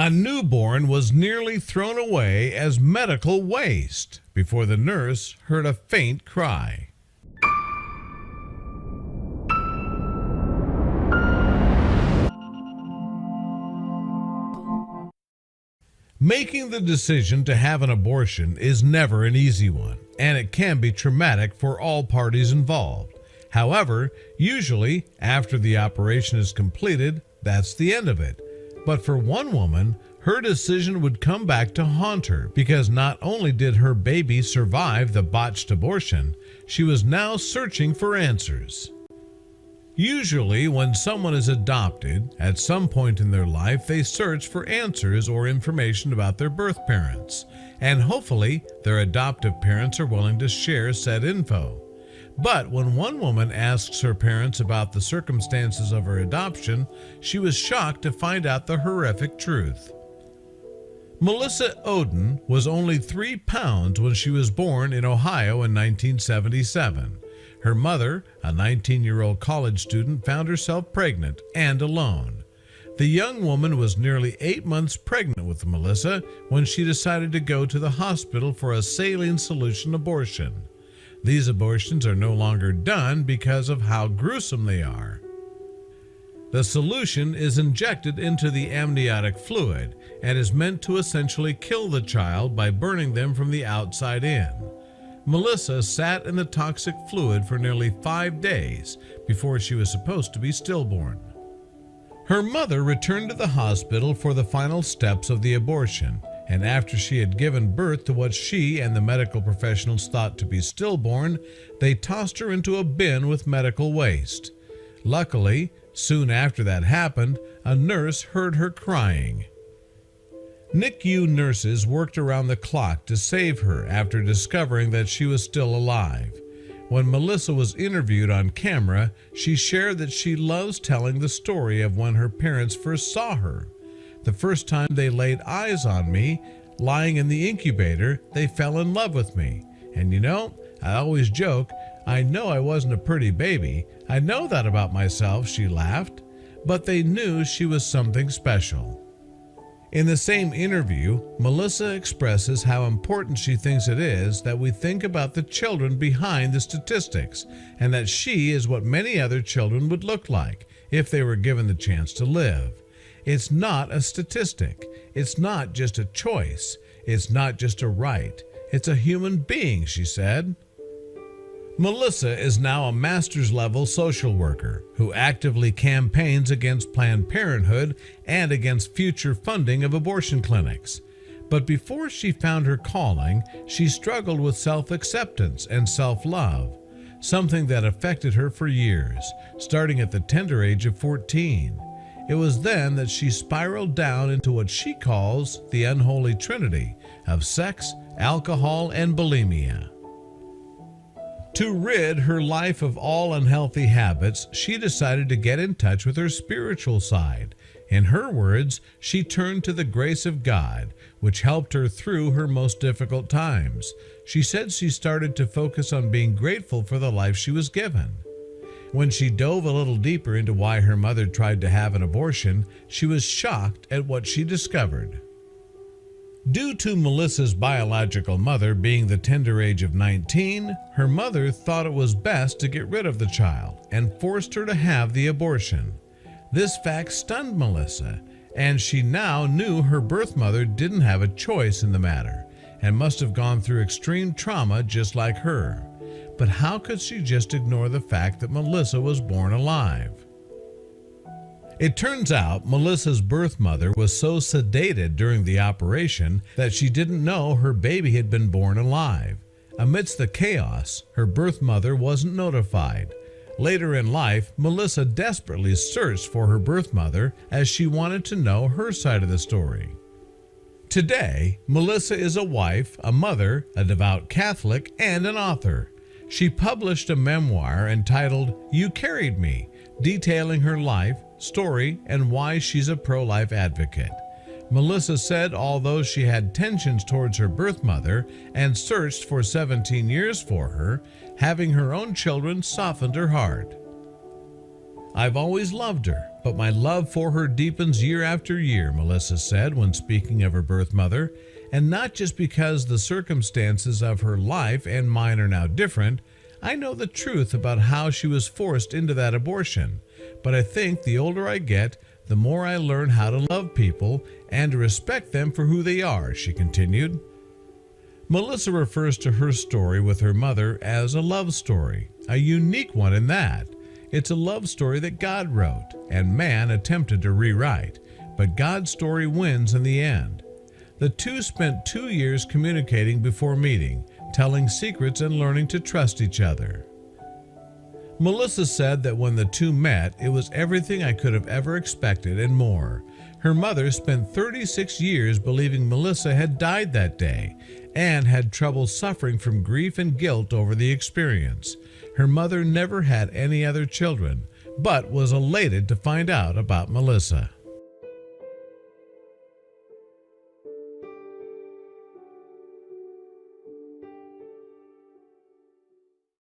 A newborn was nearly thrown away as medical waste before the nurse heard a faint cry. Making the decision to have an abortion is never an easy one, and it can be traumatic for all parties involved. However, usually after the operation is completed, that's the end of it. But for one woman, her decision would come back to haunt her because not only did her baby survive the botched abortion, she was now searching for answers. Usually, when someone is adopted, at some point in their life, they search for answers or information about their birth parents, and hopefully, their adoptive parents are willing to share said info. But when one woman asks her parents about the circumstances of her adoption, she was shocked to find out the horrific truth. Melissa Oden was only 3 pounds when she was born in Ohio in 1977. Her mother, a 19-year-old college student, found herself pregnant and alone. The young woman was nearly 8 months pregnant with Melissa when she decided to go to the hospital for a saline solution abortion. These abortions are no longer done because of how gruesome they are. The solution is injected into the amniotic fluid and is meant to essentially kill the child by burning them from the outside in. Melissa sat in the toxic fluid for nearly 5 days before she was supposed to be stillborn. Her mother returned to the hospital for the final steps of the abortion, and after she had given birth to what she and the medical professionals thought to be stillborn, they tossed her into a bin with medical waste. Luckily, soon after that happened, a nurse heard her crying. NICU nurses worked around the clock to save her after discovering that she was still alive. When Melissa was interviewed on camera, she shared that she loves telling the story of when her parents first saw her. The first time they laid eyes on me, lying in the incubator, they fell in love with me. And you know, I always joke, I know I wasn't a pretty baby. I know that about myself, she laughed. But they knew she was something special. In the same interview, Melissa expresses how important she thinks it is that we think about the children behind the statistics, and that she is what many other children would look like if they were given the chance to live. It's not a statistic. It's not just a choice. It's not just a right. It's a human being, she said. Melissa is now a master's level social worker who actively campaigns against Planned Parenthood and against future funding of abortion clinics. But before she found her calling, she struggled with self-acceptance and self-love, something that affected her for years, starting at the tender age of 14. It was then that she spiraled down into what she calls the unholy trinity of sex, alcohol, and bulimia. To rid her life of all unhealthy habits, she decided to get in touch with her spiritual side. In her words, she turned to the grace of God, which helped her through her most difficult times. She said she started to focus on being grateful for the life she was given. When she dove a little deeper into why her mother tried to have an abortion, she was shocked at what she discovered. Due to Melissa's biological mother being the tender age of 19, her mother thought it was best to get rid of the child and forced her to have the abortion. This fact stunned Melissa, and she now knew her birth mother didn't have a choice in the matter and must have gone through extreme trauma just like her. But how could she just ignore the fact that Melissa was born alive? It turns out Melissa's birth mother was so sedated during the operation that she didn't know her baby had been born alive. Amidst the chaos, her birth mother wasn't notified. Later in life, Melissa desperately searched for her birth mother as she wanted to know her side of the story. Today, Melissa is a wife, a mother, a devout Catholic, and an author. She published a memoir entitled "You Carried Me," detailing her life, story, and why she's a pro-life advocate. Melissa said although she had tensions towards her birth mother and searched for 17 years for her, having her own children softened her heart. "I've always loved her, But my love for her deepens year after year, Melissa said when speaking of her birth mother, and not just because the circumstances of her life and mine are now different. I know the truth about how she was forced into that abortion, but I think the older I get, the more I learn how to love people and to respect them for who they are, she continued. Melissa refers to her story with her mother as a love story, a unique one in that it's a love story that God wrote and man attempted to rewrite, but God's story wins in the end. The two spent 2 years communicating before meeting, telling secrets and learning to trust each other. Melissa said that when the two met, it was everything I could have ever expected and more. Her mother spent 36 years believing Melissa had died that day and had trouble suffering from grief and guilt over the experience. Her mother never had any other children, but was elated to find out about Melissa.